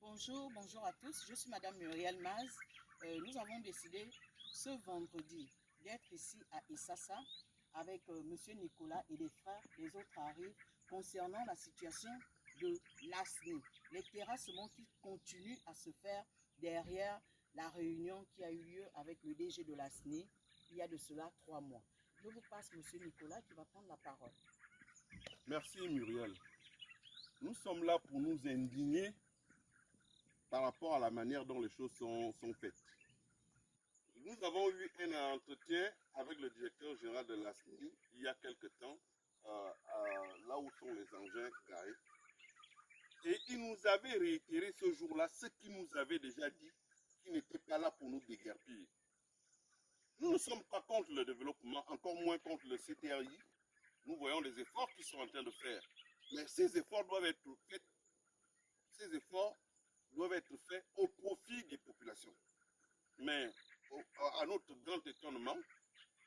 Bonjour à tous. Je suis Madame Muriel Maz. Nous avons décidé ce vendredi d'être ici à Issassa avec Monsieur Nicolas et les frères. Les autres arrivent concernant la situation de l'ASNI. Les terrassements qui continuent à se faire derrière la réunion qui a eu lieu avec le DG de l'ASNI il y a de cela 3 mois. Je vous passe Monsieur Nicolas qui va prendre la parole. Merci Muriel. Nous sommes là pour nous indigner par rapport à la manière dont les choses sont faites. Nous avons eu un entretien avec le directeur général de l'ASNI il y a quelque temps, là où sont les engins garés. Et il nous avait réitéré ce jour-là ce qu'il nous avait déjà dit, qu'il n'était pas là pour nous déguerpir. Nous ne sommes pas contre le développement, encore moins contre le CTRI. Nous voyons les efforts qu'ils sont en train de faire. Mais ces efforts doivent être faits. Ces efforts doivent être faits au profit des populations. Mais à notre grand étonnement,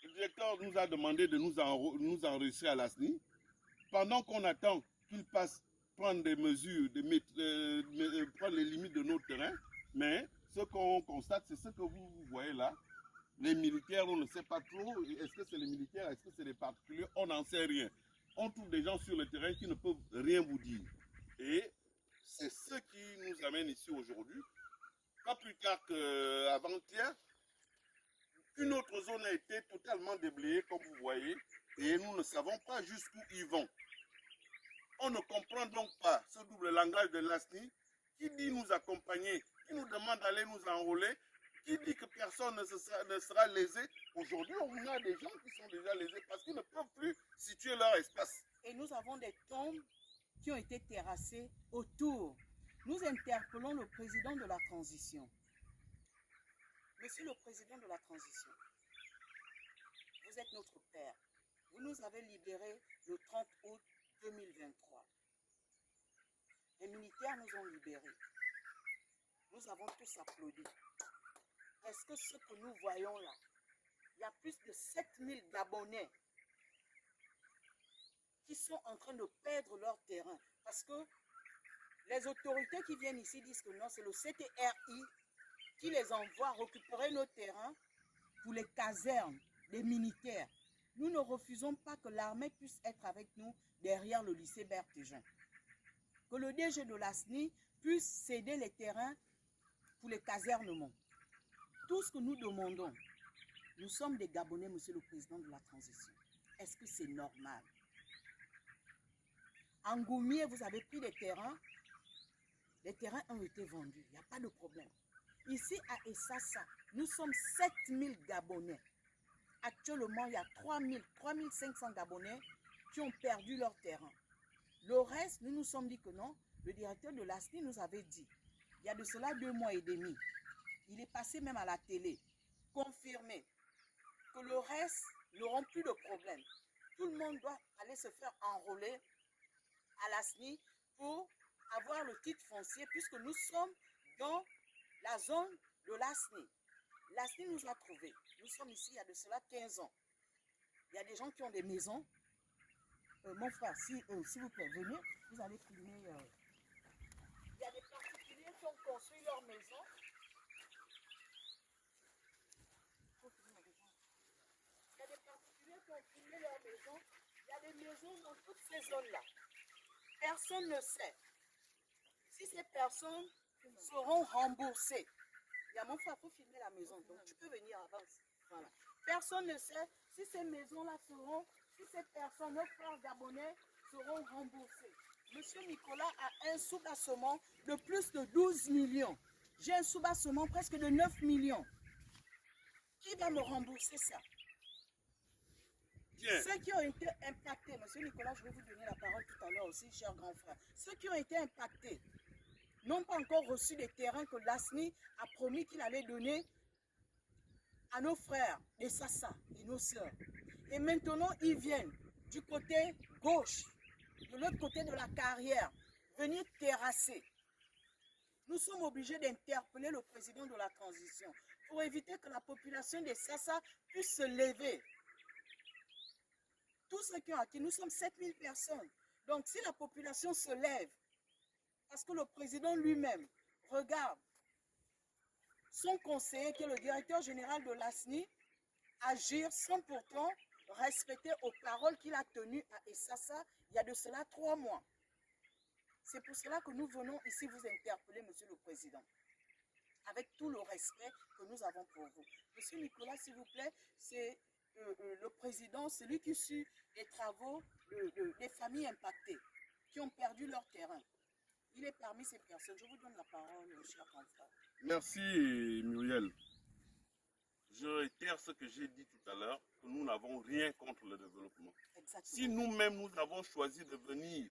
le directeur nous a demandé de nous enregistrer à l'ASNI pendant qu'on attend qu'il passe prendre des mesures, prendre les limites de notre terrain. Mais ce qu'on constate, c'est ce que vous voyez là. Les militaires, on ne sait pas trop. Est-ce que c'est les militaires, est-ce que c'est les particuliers? On n'en sait rien. On trouve des gens sur le terrain qui ne peuvent rien vous dire. Et c'est ce qui nous amène ici aujourd'hui. Pas plus tard qu'avant-hier, une autre zone a été totalement déblayée, comme vous voyez, et nous ne savons pas jusqu'où ils vont. On ne comprend donc pas ce double langage de l'ASNI qui dit nous accompagner, qui nous demande d'aller nous enrôler, qui dit que personne ne sera lésé. Aujourd'hui, on a des gens qui sont déjà lésés parce qu'ils ne peuvent plus situer leur espace. Et nous avons des tombes qui ont été terrassées autour. Nous interpellons le président de la transition. Monsieur le président de la transition, vous êtes notre père. Vous nous avez libérés le 30 août 2023. Les militaires nous ont libérés. Nous avons tous applaudi. Est-ce que ce que nous voyons là, il y a plus de 7000 Gabonais qui sont en train de perdre leur terrain parce que les autorités qui viennent ici disent que non, c'est le CTRI qui les envoie récupérer nos terrains pour les casernes des militaires. Nous ne refusons pas que l'armée puisse être avec nous derrière le lycée Berthéjean. Que le DG de l'ASNI puisse céder les terrains pour les casernements. Tout ce que nous demandons, nous sommes des Gabonais, monsieur le président de la transition. Est-ce que c'est normal? En Goumier, vous avez pris des terrains. Les terrains ont été vendus. Il n'y a pas de problème. Ici, à Issassa, nous sommes 7000 Gabonais. Actuellement, il y a 3500 Gabonais qui ont perdu leur terrain. Le reste, nous nous sommes dit que non. Le directeur de l'ASNI nous avait dit, il y a de cela 2 mois et demi, il est passé même à la télé, confirmé que le reste n'auront plus de problème. Tout le monde doit aller se faire enrôler à l'ASNI pour avoir le titre foncier puisque nous sommes dans la zone de l'ASNI. L'ASNI nous a trouvés. Nous sommes ici il y a de cela 15 ans. Il y a des gens qui ont des maisons. Mon frère, s'il vous plaît, venez, vous allez filmer. Il y a des particuliers qui ont construit leur maison. Il y a des particuliers qui ont filmé leur maison. Il y a des maisons dans toutes ces zones-là. Personne ne sait si ces personnes seront remboursées. Il y a mon frère pour filmer la maison, donc tu peux venir avant. Voilà. Personne ne sait si ces maisons-là seront, si ces personnes, nos frères gabonais, seront remboursés. Monsieur Nicolas a un soubassement de plus de 12 millions. J'ai un soubassement presque de 9 millions. Qui va me rembourser ça? Bien. Ceux qui ont été impactés, monsieur Nicolas, je vais vous donner la parole tout à l'heure aussi, cher grand frère. Ceux qui ont été impactés n'ont pas encore reçu des terrains que l'ASNI a promis qu'il allait donner à nos frères de Sassa et nos sœurs. Et maintenant, ils viennent du côté gauche, de l'autre côté de la carrière, venir terrasser. Nous sommes obligés d'interpeller le président de la transition pour éviter que la population de Sassa puisse se lever. Tous ceux qui ont acquis, nous sommes 7000 personnes. Donc si la population se lève, parce que le président lui-même regarde, son conseiller, qui est le directeur général de l'ASNI, agir sans pourtant respecter aux paroles qu'il a tenues à Essassa il y a de cela 3 mois. C'est pour cela que nous venons ici vous interpeller, Monsieur le Président, avec tout le respect que nous avons pour vous. Monsieur Nicolas, s'il vous plaît, c'est le président, celui qui suit les travaux des familles impactées, qui ont perdu leur terrain. Il est parmi ces personnes. Je vous donne la parole, cher confrère. Merci Muriel. Je réitère ce que j'ai dit tout à l'heure, que nous n'avons rien contre le développement. Exactement. Si nous-mêmes nous avons choisi de venir